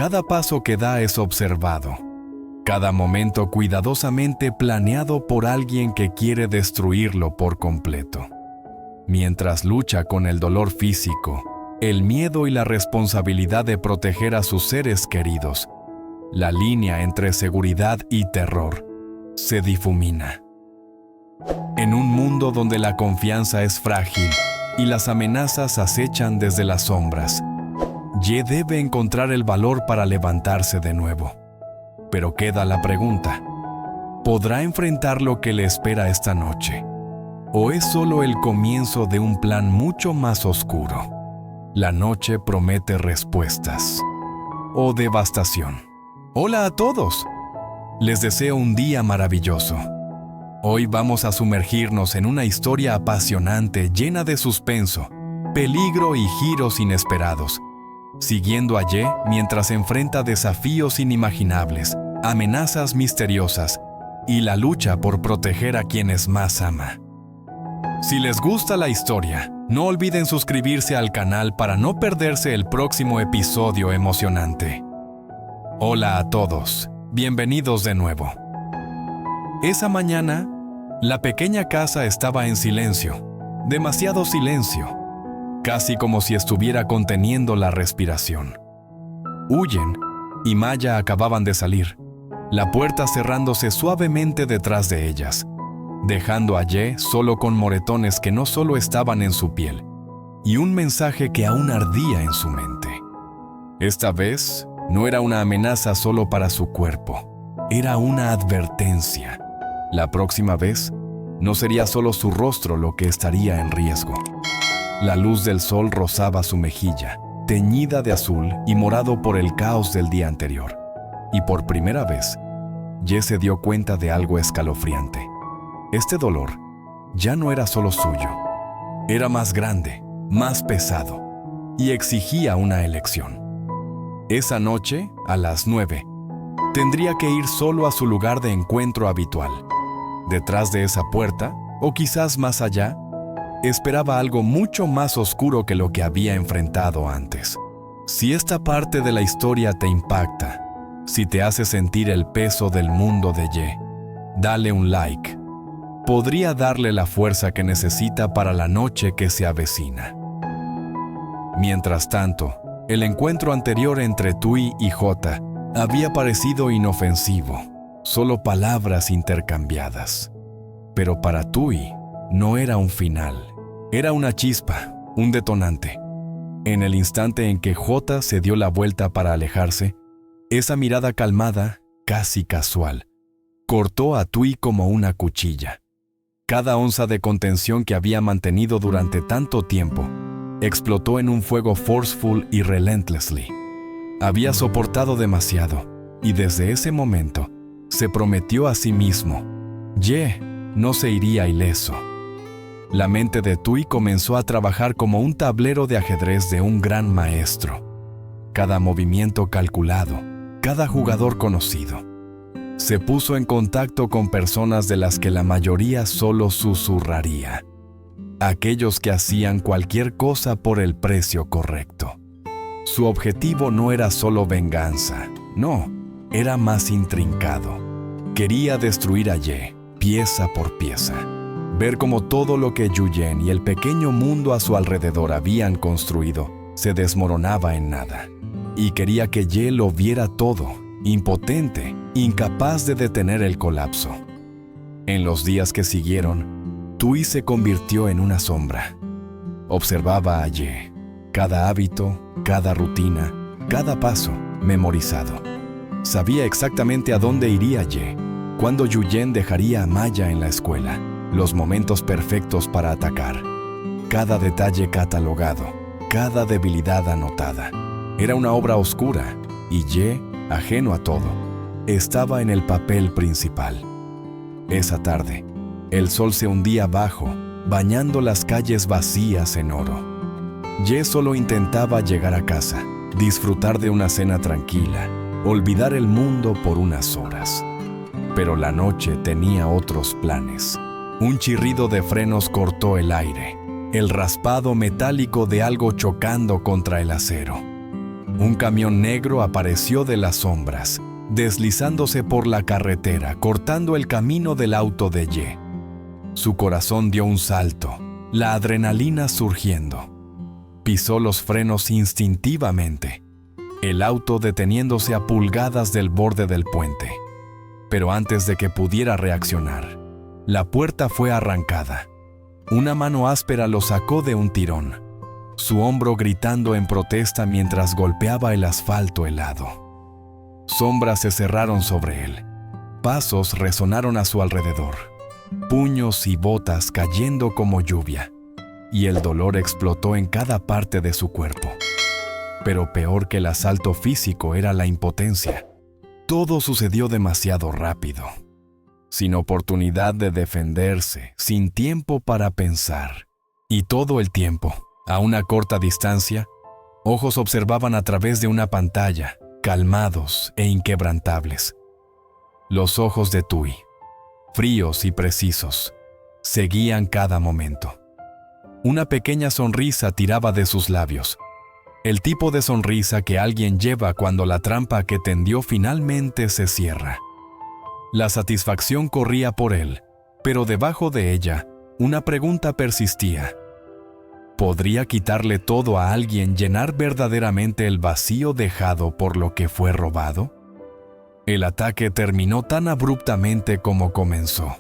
Cada paso que da es observado. Cada momento cuidadosamente planeado por alguien que quiere destruirlo por completo. Mientras lucha con el dolor físico, el miedo y la responsabilidad de proteger a sus seres queridos, la línea entre seguridad y terror se difumina. En un mundo donde la confianza es frágil y las amenazas acechan desde las sombras, Ye debe encontrar el valor para levantarse de nuevo. Pero queda la pregunta: ¿podrá enfrentar lo que le espera esta noche? ¿O es solo el comienzo de un plan mucho más oscuro? La noche promete respuestas o devastación. Hola a todos. Les deseo un día maravilloso. Hoy vamos a sumergirnos en una historia apasionante llena de suspenso, peligro y giros inesperados, siguiendo a Ye mientras enfrenta desafíos inimaginables, amenazas misteriosas y la lucha por proteger a quienes más ama. Si les gusta la historia, no olviden suscribirse al canal para no perderse el próximo episodio emocionante. Hola a todos, bienvenidos de nuevo. Esa mañana, la pequeña casa estaba en silencio, demasiado silencio, casi como si estuviera conteniendo la respiración. Huyen y Maya acababan de salir, la puerta cerrándose suavemente detrás de ellas, dejando a Ye solo con moretones que no solo estaban en su piel, y un mensaje que aún ardía en su mente. Esta vez, no era una amenaza solo para su cuerpo, era una advertencia. La próxima vez, no sería solo su rostro lo que estaría en riesgo. La luz del sol rozaba su mejilla, teñida de azul y morado por el caos del día anterior. Y por primera vez, Ye se dio cuenta de algo escalofriante. Este dolor ya no era solo suyo. Era más grande, más pesado, y exigía una elección. Esa noche, a las 9, tendría que ir solo a su lugar de encuentro habitual. Detrás de esa puerta, o quizás más allá, esperaba algo mucho más oscuro que lo que había enfrentado antes. Si esta parte de la historia te impacta, si te hace sentir el peso del mundo de Ye, dale un like. Podría darle la fuerza que necesita para la noche que se avecina. Mientras tanto, el encuentro anterior entre Tui y Jota había parecido inofensivo, solo palabras intercambiadas. Pero para Tui no era un final, era una chispa, un detonante. En el instante en que Jota se dio la vuelta para alejarse, esa mirada calmada, casi casual, cortó a Tui como una cuchilla. Cada onza de contención que había mantenido durante tanto tiempo explotó en un fuego forceful y relentlessly. Había soportado demasiado, y desde ese momento se prometió a sí mismo: Ye no se iría ileso. La mente de Tui comenzó a trabajar como un tablero de ajedrez de un gran maestro. Cada movimiento calculado, cada jugador conocido. Se puso en contacto con personas de las que la mayoría solo susurraría. Aquellos que hacían cualquier cosa por el precio correcto. Su objetivo no era solo venganza, no, era más intrincado. Quería destruir a Ye, pieza por pieza. Ver cómo todo lo que Yuyen y el pequeño mundo a su alrededor habían construido se desmoronaba en nada. Y quería que Ye lo viera todo, impotente, incapaz de detener el colapso. En los días que siguieron, Tui se convirtió en una sombra. Observaba a Ye, cada hábito, cada rutina, cada paso memorizado. Sabía exactamente a dónde iría Ye, cuándo Yuyen dejaría a Maya en la escuela, los momentos perfectos para atacar. Cada detalle catalogado, cada debilidad anotada. Era una obra oscura, y Ye, ajeno a todo, estaba en el papel principal. Esa tarde, el sol se hundía abajo, bañando las calles vacías en oro. Ye solo intentaba llegar a casa, disfrutar de una cena tranquila, olvidar el mundo por unas horas. Pero la noche tenía otros planes. Un chirrido de frenos cortó el aire, el raspado metálico de algo chocando contra el acero. Un camión negro apareció de las sombras, deslizándose por la carretera, cortando el camino del auto de Ye. Su corazón dio un salto, la adrenalina surgiendo. Pisó los frenos instintivamente, el auto deteniéndose a pulgadas del borde del puente. Pero antes de que pudiera reaccionar, la puerta fue arrancada. Una mano áspera lo sacó de un tirón, su hombro gritando en protesta mientras golpeaba el asfalto helado. Sombras se cerraron sobre él. Pasos resonaron a su alrededor, puños y botas cayendo como lluvia, y el dolor explotó en cada parte de su cuerpo. Pero peor que el asalto físico era la impotencia. Todo sucedió demasiado rápido, sin oportunidad de defenderse, sin tiempo para pensar. Y todo el tiempo, a una corta distancia, ojos observaban a través de una pantalla, calmados e inquebrantables. Los ojos de Tui, fríos y precisos, seguían cada momento. Una pequeña sonrisa tiraba de sus labios, el tipo de sonrisa que alguien lleva cuando la trampa que tendió finalmente se cierra. La satisfacción corría por él, pero debajo de ella, una pregunta persistía. ¿Podría quitarle todo a alguien, llenar verdaderamente el vacío dejado por lo que fue robado? El ataque terminó tan abruptamente como comenzó.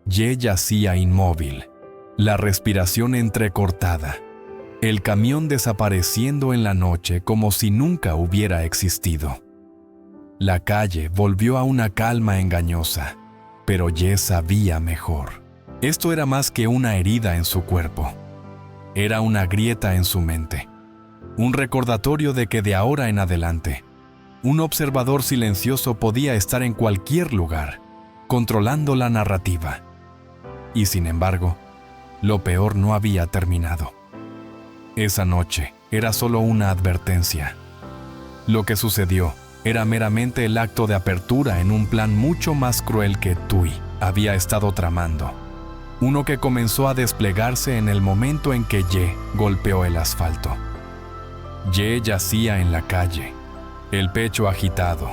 Ye yacía inmóvil, la respiración entrecortada, el camión desapareciendo en la noche como si nunca hubiera existido. La calle volvió a una calma engañosa, pero Ye sabía mejor. Esto era más que una herida en su cuerpo. Era una grieta en su mente, un recordatorio de que de ahora en adelante, un observador silencioso podía estar en cualquier lugar, controlando la narrativa. Y sin embargo, lo peor no había terminado. Esa noche era solo una advertencia. Lo que sucedió era meramente el acto de apertura en un plan mucho más cruel que Tui había estado tramando. Uno que comenzó a desplegarse en el momento en que Ye golpeó el asfalto. Ye yacía en la calle, el pecho agitado,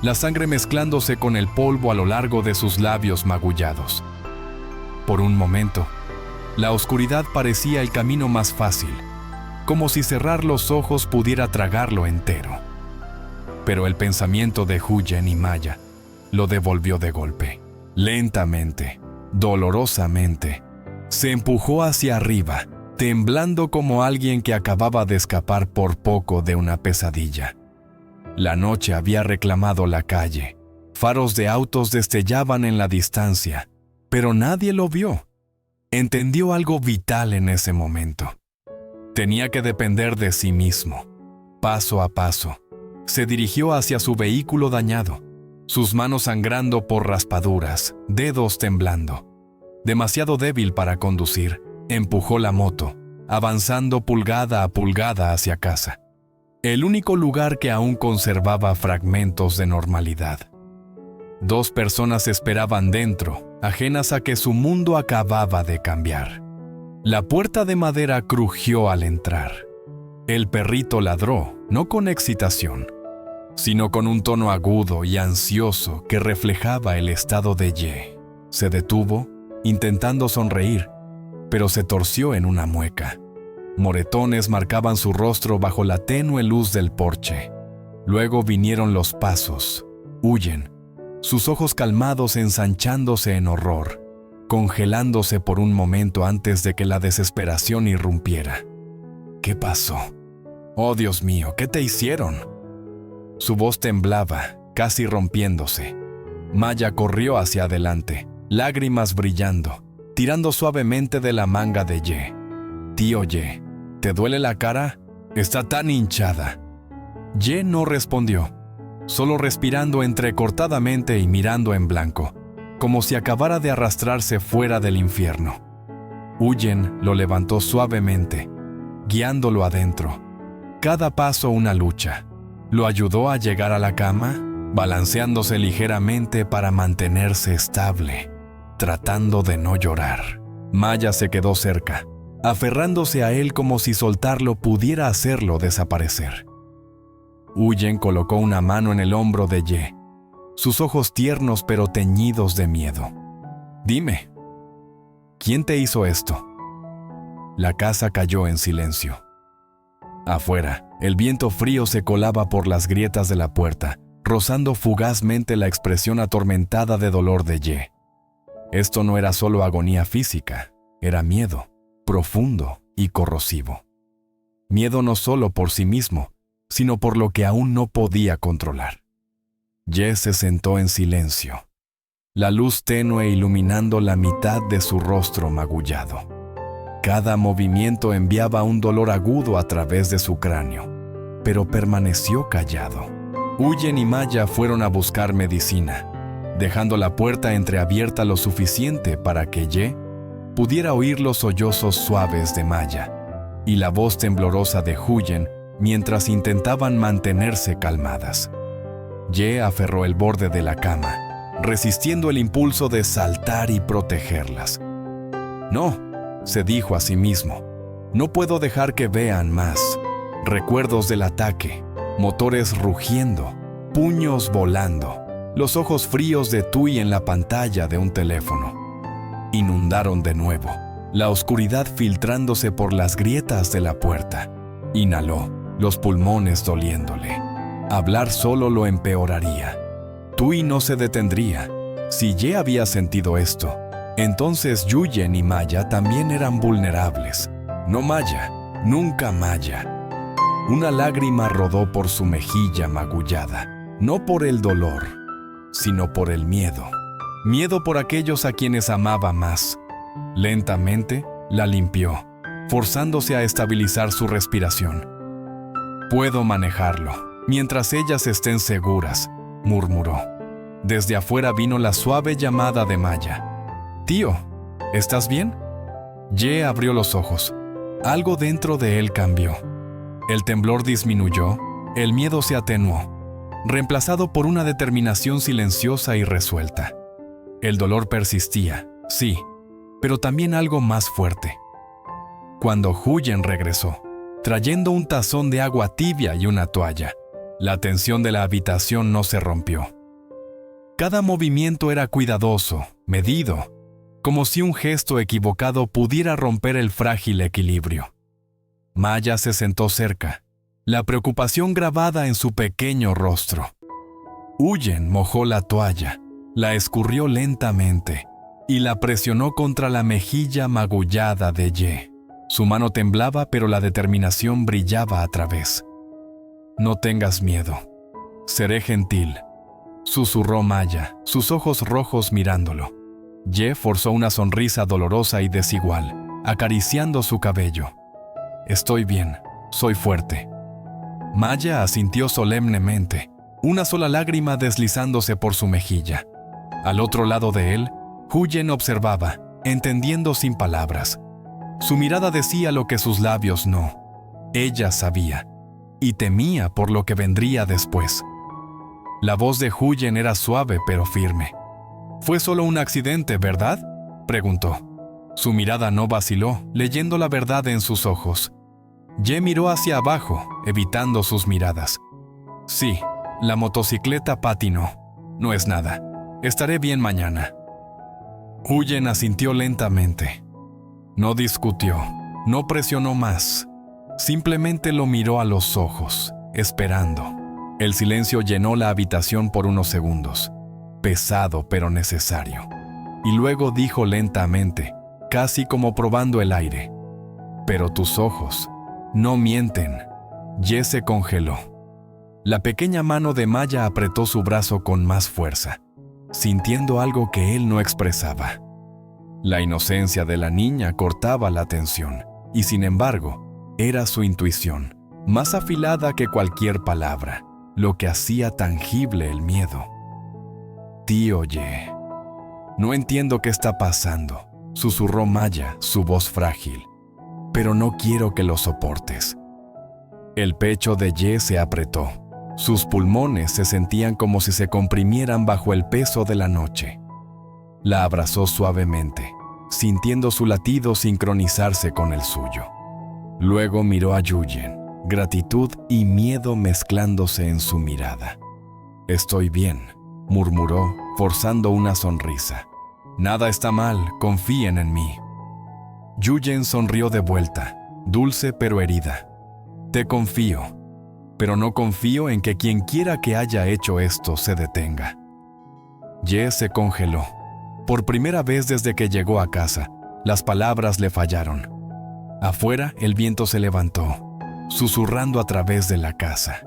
la sangre mezclándose con el polvo a lo largo de sus labios magullados. Por un momento, la oscuridad parecía el camino más fácil, como si cerrar los ojos pudiera tragarlo entero. Pero el pensamiento de Huyen y Maya lo devolvió de golpe. Lentamente, dolorosamente, se empujó hacia arriba, temblando como alguien que acababa de escapar por poco de una pesadilla. La noche había reclamado la calle. Faros de autos destellaban en la distancia, pero nadie lo vio. Entendió algo vital en ese momento. Tenía que depender de sí mismo. Paso a paso, se dirigió hacia su vehículo dañado, sus manos sangrando por raspaduras, dedos temblando. Demasiado débil para conducir, empujó la moto, avanzando pulgada a pulgada hacia casa. El único lugar que aún conservaba fragmentos de normalidad. 2 personas esperaban dentro, ajenas a que su mundo acababa de cambiar. La puerta de madera crujió al entrar. El perrito ladró, no con excitación, sino con un tono agudo y ansioso que reflejaba el estado de Ye. Se detuvo, intentando sonreír, pero se torció en una mueca. Moretones marcaban su rostro bajo la tenue luz del porche. Luego vinieron los pasos. Huyen, sus ojos calmados ensanchándose en horror, congelándose por un momento antes de que la desesperación irrumpiera. ¿Qué pasó? Oh, Dios mío, ¿qué te hicieron? Su voz temblaba, casi rompiéndose. Maya corrió hacia adelante, lágrimas brillando, tirando suavemente de la manga de Ye. Tío Ye, ¿te duele la cara? Está tan hinchada. Ye no respondió, solo respirando entrecortadamente y mirando en blanco, como si acabara de arrastrarse fuera del infierno. Huyen lo levantó suavemente, guiándolo adentro. Cada paso una lucha. Lo ayudó a llegar a la cama, balanceándose ligeramente para mantenerse estable, tratando de no llorar. Maya se quedó cerca, aferrándose a él como si soltarlo pudiera hacerlo desaparecer. Huyen colocó una mano en el hombro de Ye, sus ojos tiernos pero teñidos de miedo. «Dime, ¿quién te hizo esto?» La casa cayó en silencio. Afuera, el viento frío se colaba por las grietas de la puerta, rozando fugazmente la expresión atormentada de dolor de Ye. Esto no era solo agonía física, era miedo, profundo y corrosivo. Miedo no solo por sí mismo, sino por lo que aún no podía controlar. Ye se sentó en silencio, la luz tenue iluminando la mitad de su rostro magullado. Cada movimiento enviaba un dolor agudo a través de su cráneo, pero permaneció callado. Huyen y Maya fueron a buscar medicina, dejando la puerta entreabierta lo suficiente para que Ye pudiera oír los sollozos suaves de Maya y la voz temblorosa de Huyen mientras intentaban mantenerse calmadas. Ye aferró el borde de la cama, resistiendo el impulso de saltar y protegerlas. «No», se dijo a sí mismo, «no puedo dejar que vean más. Recuerdos del ataque, motores rugiendo, puños volando, los ojos fríos de Tui en la pantalla de un teléfono. Inundaron de nuevo, la oscuridad filtrándose por las grietas de la puerta. Inhaló, los pulmones doliéndole. Hablar solo lo empeoraría. Tui no se detendría. Si Ye había sentido esto, entonces Huyen y Maya también eran vulnerables. No Maya, nunca Maya. Una lágrima rodó por su mejilla magullada, no por el dolor, sino por el miedo. Miedo por aquellos a quienes amaba más. Lentamente la limpió, forzándose a estabilizar su respiración. «Puedo manejarlo, mientras ellas estén seguras», murmuró. Desde afuera vino la suave llamada de Maya. «Tío, ¿estás bien?» Ye abrió los ojos. Algo dentro de él cambió. El temblor disminuyó, el miedo se atenuó, reemplazado por una determinación silenciosa y resuelta. El dolor persistía, sí, pero también algo más fuerte. Cuando Huyen regresó, trayendo un tazón de agua tibia y una toalla, la tensión de la habitación no se rompió. Cada movimiento era cuidadoso, medido, como si un gesto equivocado pudiera romper el frágil equilibrio. Maya se sentó cerca, la preocupación grabada en su pequeño rostro. Huyen mojó la toalla, la escurrió lentamente y la presionó contra la mejilla magullada de Ye. Su mano temblaba, pero la determinación brillaba a través. «No tengas miedo. Seré gentil», susurró Maya, sus ojos rojos mirándolo. Ye forzó una sonrisa dolorosa y desigual, acariciando su cabello. «Estoy bien, soy fuerte». Maya asintió solemnemente, una sola lágrima deslizándose por su mejilla. Al otro lado de él, Huyen observaba, entendiendo sin palabras. Su mirada decía lo que sus labios no. Ella sabía, y temía por lo que vendría después. La voz de Huyen era suave pero firme. «Fue solo un accidente, ¿verdad?», preguntó. Su mirada no vaciló, leyendo la verdad en sus ojos. Ye miró hacia abajo, evitando sus miradas. «Sí, la motocicleta patinó. No es nada. Estaré bien mañana». Huyen asintió lentamente. No discutió, no presionó más. Simplemente lo miró a los ojos, esperando. El silencio llenó la habitación por unos segundos, pesado pero necesario. Y luego dijo lentamente, casi como probando el aire: «Pero tus ojos no mienten». Ye se congeló. La pequeña mano de Maya apretó su brazo con más fuerza, sintiendo algo que él no expresaba. La inocencia de la niña cortaba la tensión, y sin embargo, era su intuición, más afilada que cualquier palabra, lo que hacía tangible el miedo. «Tío Ye, no entiendo qué está pasando», susurró Maya, su voz frágil, «pero no quiero que lo soportes». El pecho de Ye se apretó. Sus pulmones se sentían como si se comprimieran bajo el peso de la noche. La abrazó suavemente, sintiendo su latido sincronizarse con el suyo. Luego miró a Huyen, gratitud y miedo mezclándose en su mirada. «Estoy bien», murmuró, forzando una sonrisa. «Nada está mal, confíen en mí». Yuyen sonrió de vuelta, dulce pero herida. «Te confío, pero no confío en que quien quiera que haya hecho esto se detenga». Ye se congeló. Por primera vez desde que llegó a casa, las palabras le fallaron. Afuera, el viento se levantó, susurrando a través de la casa.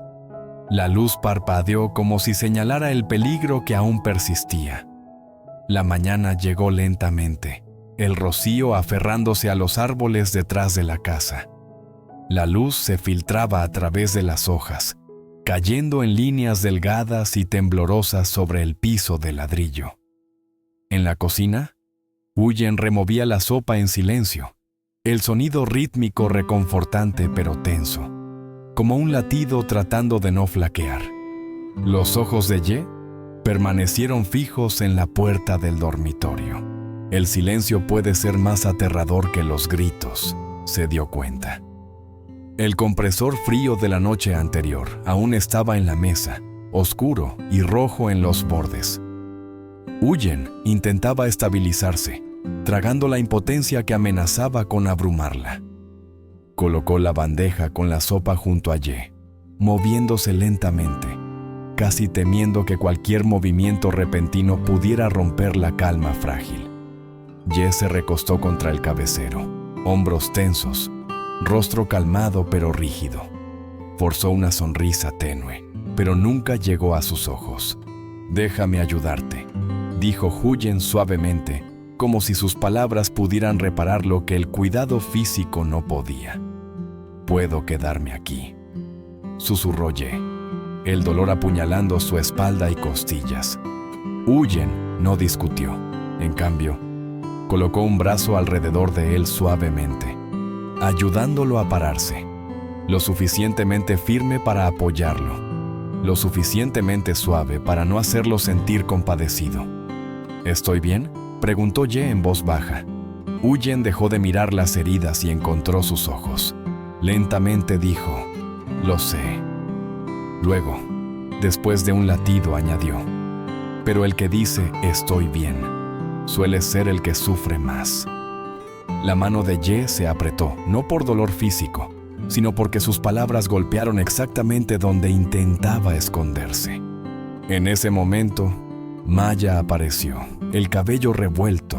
La luz parpadeó como si señalara el peligro que aún persistía. La mañana llegó lentamente, el rocío aferrándose a los árboles detrás de la casa. La luz se filtraba a través de las hojas, cayendo en líneas delgadas y temblorosas sobre el piso de ladrillo. En la cocina, Huyen removía la sopa en silencio, el sonido rítmico reconfortante pero tenso, como un latido tratando de no flaquear. Los ojos de Ye permanecieron fijos en la puerta del dormitorio. El silencio puede ser más aterrador que los gritos, se dio cuenta. El compresor frío de la noche anterior aún estaba en la mesa, oscuro y rojo en los bordes. Huyen intentaba estabilizarse, tragando la impotencia que amenazaba con abrumarla. Colocó la bandeja con la sopa junto a Ye, moviéndose lentamente, casi temiendo que cualquier movimiento repentino pudiera romper la calma frágil. Ye se recostó contra el cabecero, hombros tensos, rostro calmado pero rígido. Forzó una sonrisa tenue, pero nunca llegó a sus ojos. «Déjame ayudarte», dijo Huyen suavemente, como si sus palabras pudieran reparar lo que el cuidado físico no podía. «Puedo quedarme aquí», susurró Ye, el dolor apuñalando su espalda y costillas. Huyen no discutió. En cambio, colocó un brazo alrededor de él suavemente, ayudándolo a pararse, lo suficientemente firme para apoyarlo, lo suficientemente suave para no hacerlo sentir compadecido. «¿Estoy bien?», preguntó Ye en voz baja. Huyen dejó de mirar las heridas y encontró sus ojos. Lentamente dijo: «Lo sé». Luego, después de un latido, añadió: «Pero el que dice «estoy bien» suele ser el que sufre más». La mano de Ye se apretó, no por dolor físico, sino porque sus palabras golpearon exactamente donde intentaba esconderse. En ese momento, Maya apareció, el cabello revuelto,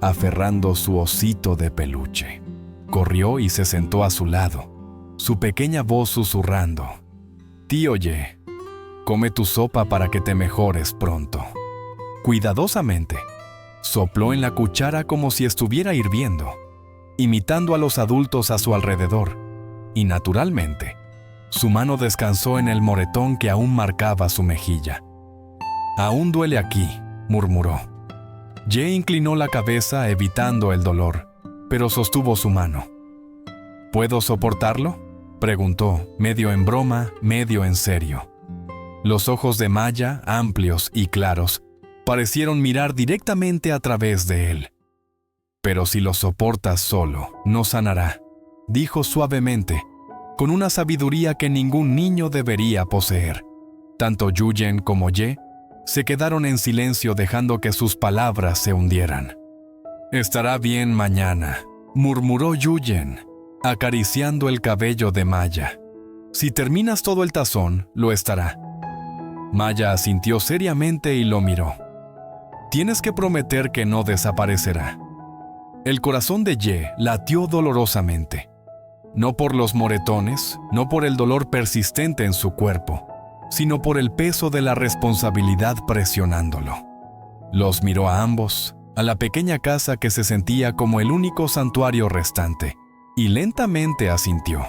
aferrando su osito de peluche. Corrió y se sentó a su lado, su pequeña voz susurrando: «Tío Ye, come tu sopa para que te mejores pronto». Cuidadosamente, sopló en la cuchara como si estuviera hirviendo, imitando a los adultos a su alrededor, y naturalmente, su mano descansó en el moretón que aún marcaba su mejilla. «Aún duele aquí», murmuró. Ye inclinó la cabeza evitando el dolor, pero sostuvo su mano. «¿Puedo soportarlo?», preguntó, medio en broma, medio en serio. Los ojos de Maya, amplios y claros, parecieron mirar directamente a través de él. «Pero si lo soportas solo, no sanará», dijo suavemente, con una sabiduría que ningún niño debería poseer. Tanto Yuyen como Ye se quedaron en silencio dejando que sus palabras se hundieran. «Estará bien mañana», murmuró Yuyen, acariciando el cabello de Maya. «Si terminas todo el tazón, lo estará». Maya asintió seriamente y lo miró. «Tienes que prometer que no desaparecerá». El corazón de Ye latió dolorosamente. No por los moretones, no por el dolor persistente en su cuerpo, sino por el peso de la responsabilidad presionándolo. Los miró a ambos, a la pequeña casa que se sentía como el único santuario restante, y lentamente asintió.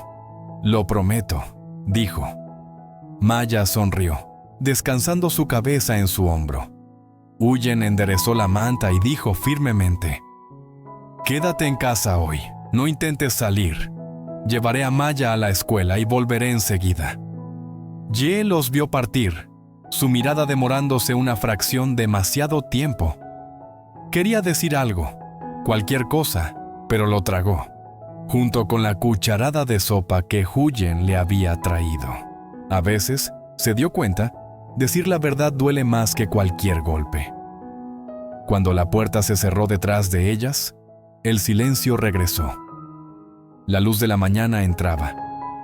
«Lo prometo», dijo. Maya sonrió, descansando su cabeza en su hombro. Huyen enderezó la manta y dijo firmemente: «Quédate en casa hoy, no intentes salir. Llevaré a Maya a la escuela y volveré enseguida». Ye los vio partir, su mirada demorándose una fracción demasiado tiempo. Quería decir algo, cualquier cosa, pero lo tragó. junto con la cucharada de sopa que Huyen le había traído. A veces, se dio cuenta, decir la verdad duele más que cualquier golpe. Cuando la puerta se cerró detrás de ellas, el silencio regresó. La luz de la mañana entraba,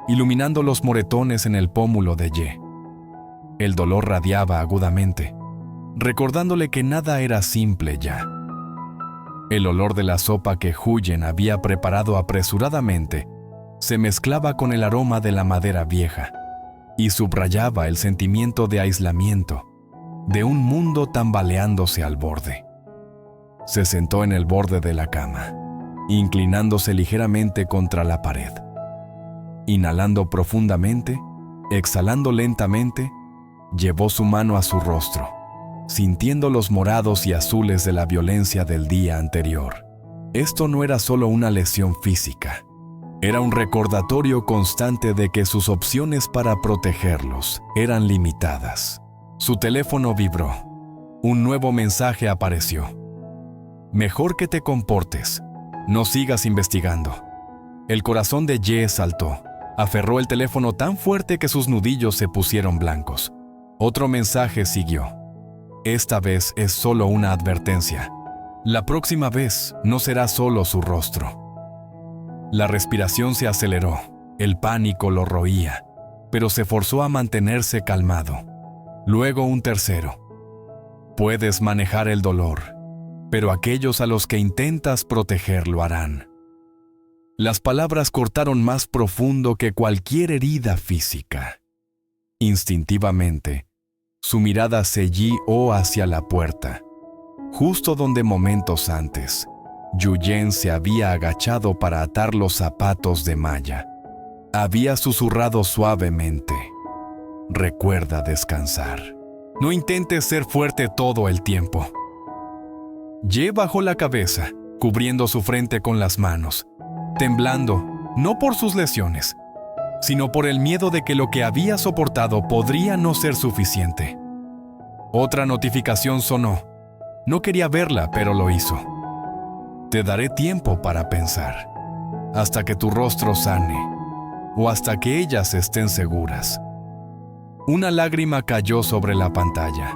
iluminando los moretones en el pómulo de Ye. El dolor radiaba agudamente, recordándole que nada era simple ya. El olor de la sopa que Huyen había preparado apresuradamente se mezclaba con el aroma de la madera vieja y subrayaba el sentimiento de aislamiento, de un mundo tambaleándose al borde. Se sentó en el borde de la cama, inclinándose ligeramente contra la pared. Inhalando profundamente, exhalando lentamente, llevó su mano a su rostro, sintiendo los morados y azules de la violencia del día anterior. Esto no era solo una lesión física, era un recordatorio constante de que sus opciones para protegerlos eran limitadas. Su teléfono vibró. Un nuevo mensaje apareció. Mejor que te comportes. No sigas investigando. El corazón de Ye saltó. Aferró el teléfono tan fuerte que sus nudillos se pusieron blancos. Otro mensaje siguió. Esta vez es solo una advertencia. La próxima vez no será solo su rostro. La respiración se aceleró. El pánico lo roía, pero se forzó a mantenerse calmado. Luego un tercero. Puedes manejar el dolor, pero aquellos a los que intentas proteger lo harán. Las palabras cortaron más profundo que cualquier herida física. Instintivamente, su mirada se guió hacia la puerta, justo donde momentos antes, Yuyen se había agachado para atar los zapatos de malla. Había susurrado suavemente: recuerda descansar. No intentes ser fuerte todo el tiempo. Ye bajó la cabeza, cubriendo su frente con las manos, temblando, no por sus lesiones, sino por el miedo de que lo que había soportado podría no ser suficiente. Otra notificación sonó. No quería verla, pero lo hizo. Te daré tiempo para pensar, hasta que tu rostro sane, o hasta que ellas estén seguras. Una lágrima cayó sobre la pantalla.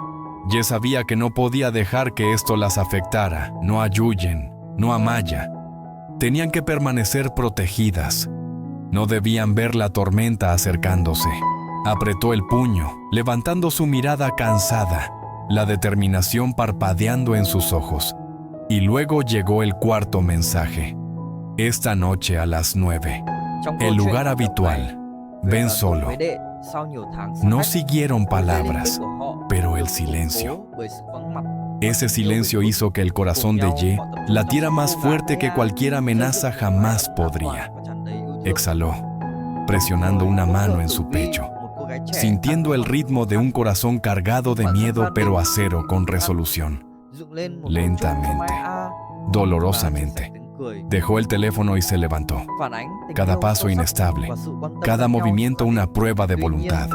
Ye sabía que no podía dejar que esto las afectara, no a Yuyen, no a Maya. Tenían que permanecer protegidas. No debían ver la tormenta acercándose. Apretó el puño, levantando su mirada cansada, la determinación parpadeando en sus ojos. Y luego llegó el cuarto mensaje. Esta noche a las 9. El lugar habitual. Ven solo. No siguieron palabras, pero el silencio. Ese silencio hizo que el corazón de Ye latiera más fuerte que cualquier amenaza jamás podría. Exhaló, presionando una mano en su pecho, sintiendo el ritmo de un corazón cargado de miedo pero acero con resolución. Lentamente, dolorosamente, dejó el teléfono y se levantó. Cada paso inestable, cada movimiento una prueba de voluntad.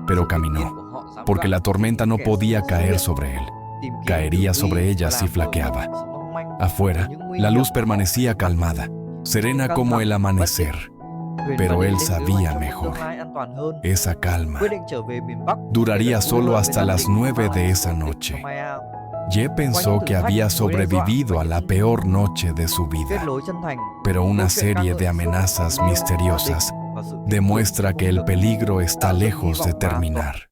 Pero caminó, porque la tormenta no podía caer sobre él. Caería sobre ella si flaqueaba. Afuera, la luz permanecía calmada, serena como el amanecer. Pero él sabía mejor. Esa calma duraría solo hasta las 9 de esa noche. Ye pensó que había sobrevivido a la peor noche de su vida, pero una serie de amenazas misteriosas demuestra que el peligro está lejos de terminar.